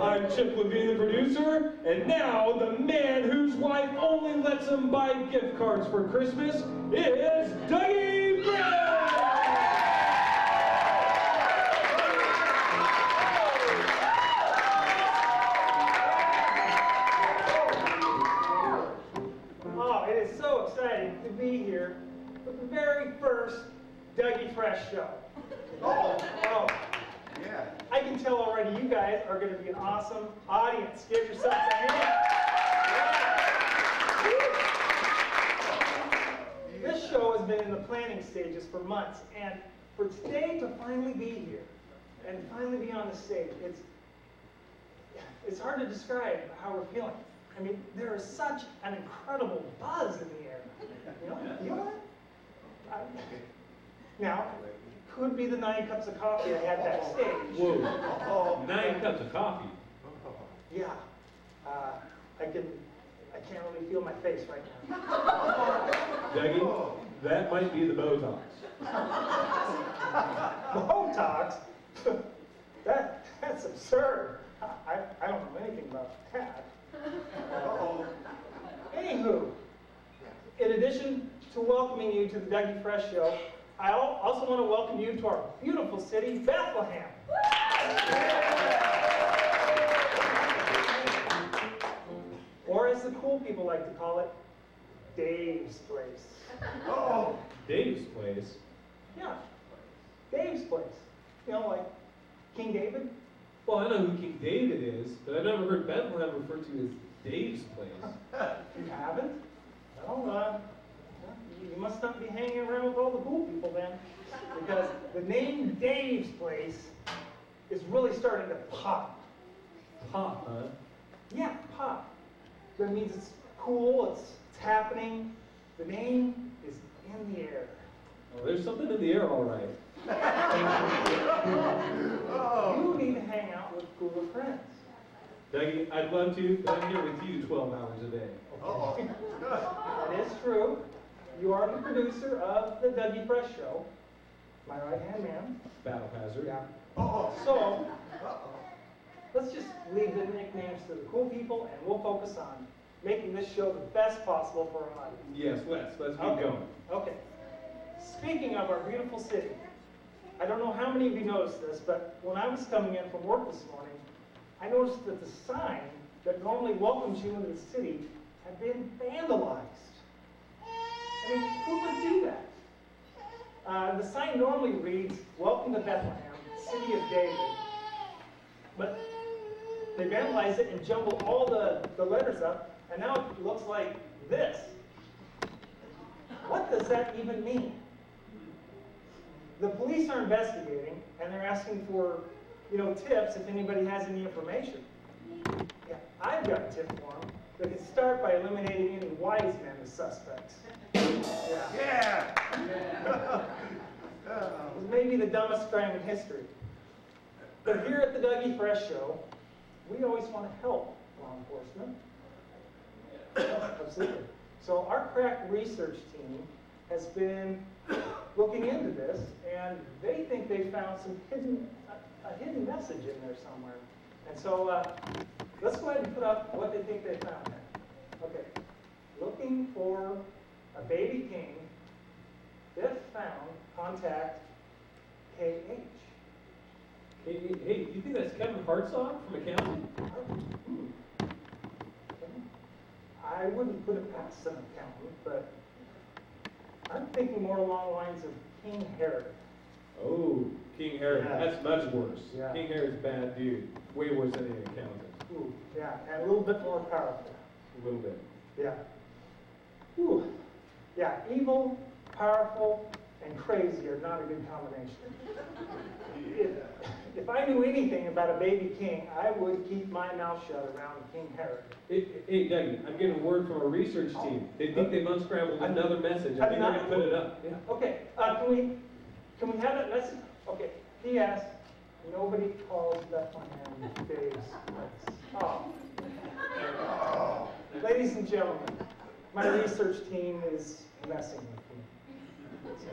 I'm Chip Levine, the producer, and now the man whose wife only lets him buy gift cards for Christmas is Dougie Brown! Oh, it is so exciting to be here for the very first Dougie Fresh show. Oh, yeah. I can tell already you guys are going to be an awesome audience. Give yourselves a hand. Yeah. This show has been in the planning stages for months, and for today to finally be here and finally be on the stage, it's hard to describe how we're feeling. I mean, there is such an incredible buzz in the air. You know, feel that? Now, it could be the 9 cups of coffee I had backstage. Whoa, 9 cups of coffee? Yeah, I can't really feel my face right now. Dougie, that might be the Botox. Botox? That's absurd. I don't know anything about that. Anywho, in addition to welcoming you to the Dougie Fresh Show, I also want to welcome you to our beautiful city, Bethlehem. Or as the cool people like to call it, Dave's place. Oh, Dave's place? Yeah, Dave's place. You know, like King David? Well, I know who King David is, but I've never heard Bethlehem referred to as Dave's place. You haven't? Well, you must not be hanging around with all the cool people then, because the name Dave's place is really starting to pop. Pop, huh? Yeah, pop. That means it's cool, it's happening. The name is in the air. Oh, there's something in the air, all right. You need to hang out with cooler friends. Dougie, I'd love to, but I'm here with you 12 hours a day. Okay. That is true. You are the producer of the Dougie Fresh Show. My right-hand man. Battle hazard. Yeah. So, let's just leave the nicknames to the cool people, and we'll focus on making this show the best possible for our audience. Yes, let's keep going. Okay. Speaking of our beautiful city, I don't know how many of you noticed this, but when I was coming in from work this morning, I noticed that the sign that normally welcomes you into the city had been vandalized. I mean, who would do that? The sign normally reads, "Welcome to Bethlehem, City of David." But they vandalized it and jumbled all the letters up, and now it looks like this. What does that even mean? The police are investigating, and they're asking for, tips if anybody has any information. Yeah, I've got a tip for them. They can start by eliminating any wise men as suspects. Yeah. It was maybe the dumbest crime in history. But here at the Dougie Fresh Show, we always want to help law enforcement. Absolutely. So our crack research team has been looking into this, and they think they found a hidden message in there somewhere. And so let's go ahead and put up what they think they found there. Okay. Looking for a baby king. If found, contact KH. Hey, you think that's Kevin Hartzog from accounting? I wouldn't put it past an accountant, but I'm thinking more along the lines of King Herod. Oh, King Herod. Yeah. That's much worse. Yeah. King Herod's a bad dude. Way worse than an accountant. Ooh, yeah, and a little bit more powerful. A little bit. Yeah. Ooh. Yeah, evil, powerful, and crazy are not a good combination. If I knew anything about a baby king, I would keep my mouth shut around King Herod. Hey, Dougie, I'm getting word from our research team. They think they've unscrambled another message. I think they're going to put it up. Yeah. Okay, can we have that message? Okay, P.S. Nobody calls Bethlehem Dave's place. Oh. Ladies and gentlemen, my research team is messing with me. So,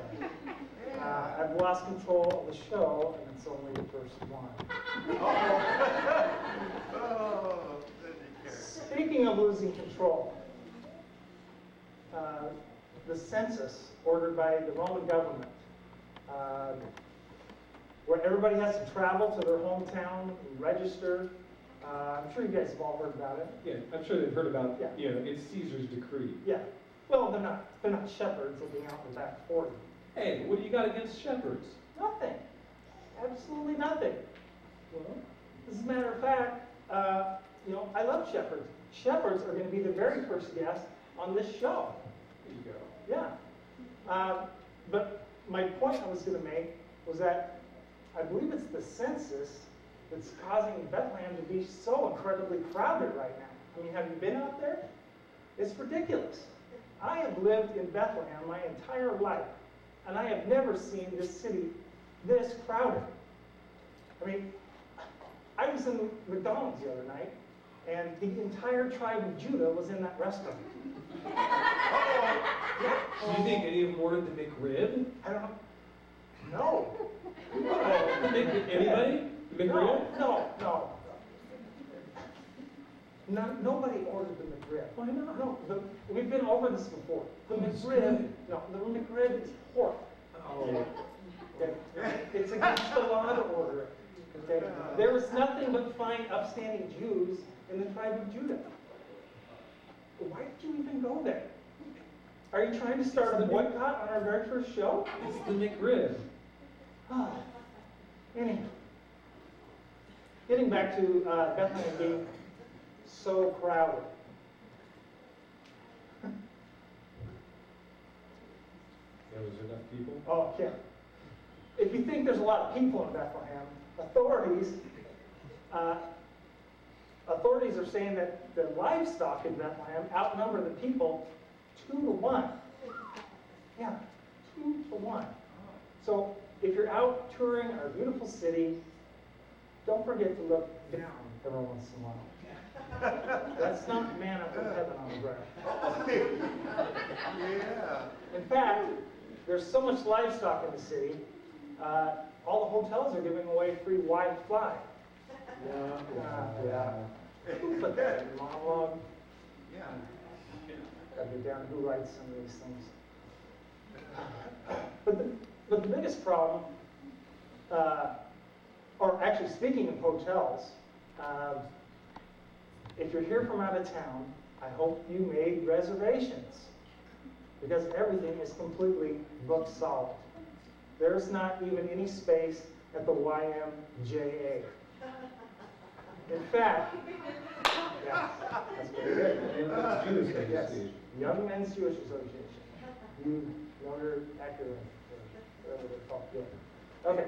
I've lost control of the show, and it's only the first one. Oh, then you care. Speaking of losing control, the census ordered by the Roman government, where everybody has to travel to their hometown and register. I'm sure you guys have all heard about it. Yeah, I'm sure they've heard about, Yeah. you know, it's Caesar's decree. Yeah. Well, they're not shepherds looking out in the back 40. Hey, what do you got against shepherds? Nothing. Absolutely nothing. As a matter of fact, you know, I love shepherds. Shepherds are going to be the very first guest on this show. There you go. Yeah. But my point I was going to make was that I believe it's the census that's causing Bethlehem to be so incredibly crowded right now. I mean, have you been out there? It's ridiculous. I have lived in Bethlehem my entire life, and I have never seen this city this crowded. I mean, I was in McDonald's the other night, and the entire tribe of Judah was in that restaurant. Do you think any of them ordered the McRib? I don't know. No. Anybody? The McRib? No. Nobody ordered the McRib. Why not? No, we've been over this before. The it's McRib, good. no, the McRib is pork. Oh. Okay? It's against the law to order it. Okay? There was nothing but fine, upstanding Jews in the tribe of Judah. Why did you even go there? Are you trying to start a boycott on our very first show? It's the McRib. Ah, anyway, getting back to Bethlehem being so crowded. There was enough people? Oh, yeah. If you think there's a lot of people in Bethlehem, authorities are saying that the livestock in Bethlehem outnumber the people 2 to 1. Yeah, 2 to 1. So if you're out touring our beautiful city, don't forget to look down every once in a while. That's not manna from heaven on the ground. Yeah. In fact, there's so much livestock in the city, all the hotels are giving away free Wi-Fi. Yeah. Who put that in Monologue? Yeah. Gotta get down to who writes some of these things. But the biggest problem, or actually speaking of hotels, if you're here from out of town, I hope you made reservations, because everything is completely booked solid. There's not even any space at the YMJA. In fact, yeah, that's pretty good. Yes, Young Men's Jewish Association. You younger actor, whatever they're called. Yeah. Okay.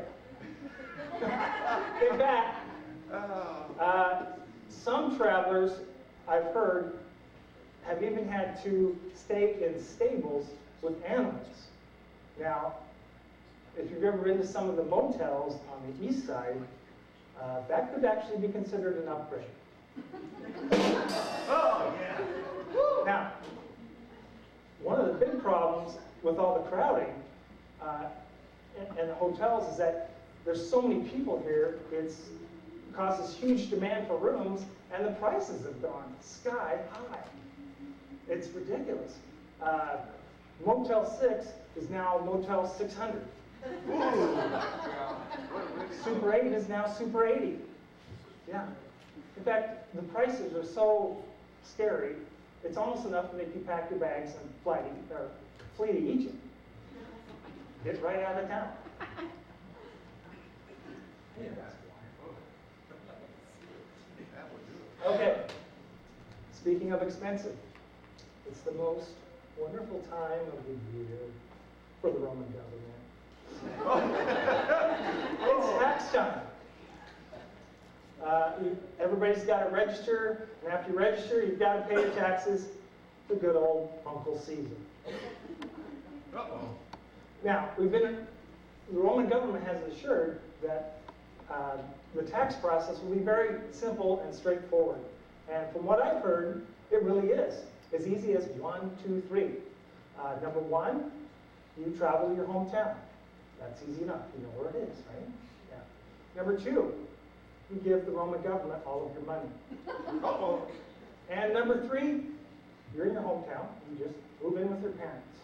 In fact, some travelers, I've heard, have even had to stay in stables with animals. Now, if you've ever been to some of the motels on the east side, that could actually be considered an upgrade. Oh, yeah. Now, one of the big problems with all the crowding and the hotels is that there's so many people here, it causes huge demand for rooms, and the prices have gone sky high. It's ridiculous. Motel 6 is now Motel 600. Super 8 is now Super 80. Yeah. In fact, the prices are so scary, it's almost enough to make you pack your bags and flee to Egypt. Get right out of town. Okay. Speaking of expensive, it's the most wonderful time of the year for the Roman government. It's tax time. Everybody's got to register, and after you register, you've got to pay your taxes to good old Uncle Caesar. Now, the Roman government has assured that the tax process will be very simple and straightforward. And from what I've heard, it really is. As easy as 1, 2, 3. Number 1, you travel to your hometown. That's easy enough. You know where it is, right? Yeah. Number 2, you give the Roman government all of your money. Uh-oh. And number 3, you're in your hometown. You just move in with your parents.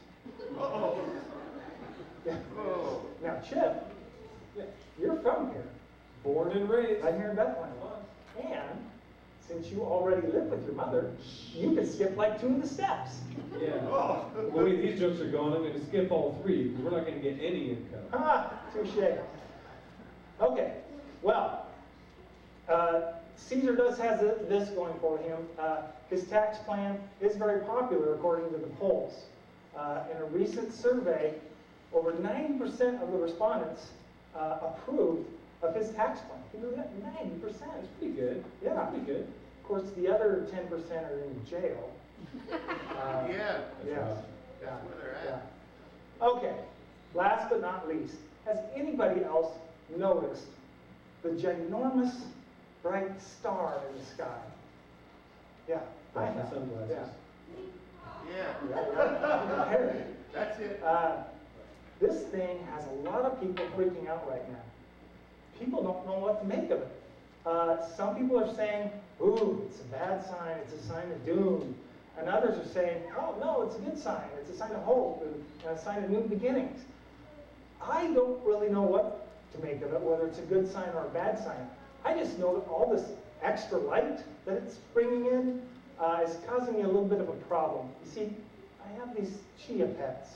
Uh-oh. Yeah. Oh. Now, Chip, you're from here. Born and raised. Right here in Bethlehem. And since you already live with your mother, you can skip like 2 of the steps. Yeah. Oh. The way these jokes are going, I'm going to skip all 3 because we're not going to get any income. Ah, touche. Okay, well, Caesar does have this going for him. His tax plan is very popular according to the polls. In a recent survey, over 90% of the respondents approved of his tax plan. Can you believe that? 90%. That's pretty good. Yeah. That's pretty good. Of course, the other 10% are in jail. Yeah. Yeah. That's where they're at. Yeah. Okay, last but not least, has anybody else noticed the ginormous bright star in the sky? Yeah, I Like the have. sunglasses. Yeah. Yeah. That's it. This thing has a lot of people freaking out right now. People don't know what to make of it. Some people are saying, ooh, it's a bad sign, it's a sign of doom. And others are saying, oh no, it's a good sign, it's a sign of hope and a sign of new beginnings. I don't really know what to make of it, whether it's a good sign or a bad sign. I just know that all this extra light that it's bringing in is causing me a little bit of a problem. You see, I have these chia pets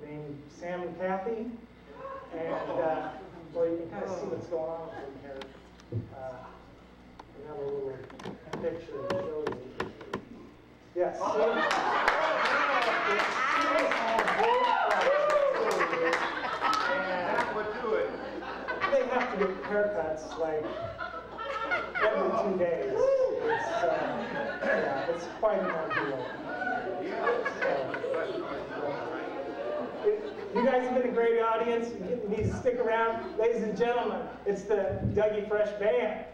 named Sam and Kathy, and well, you can kind of see what's going on with them here. We have a little picture to show you. Yes. That would do it. They have to get haircuts like every 2 days. It's quite an ordeal. You guys have been a great audience. You need to stick around. Ladies and gentlemen, it's the Dougie Fresh Band.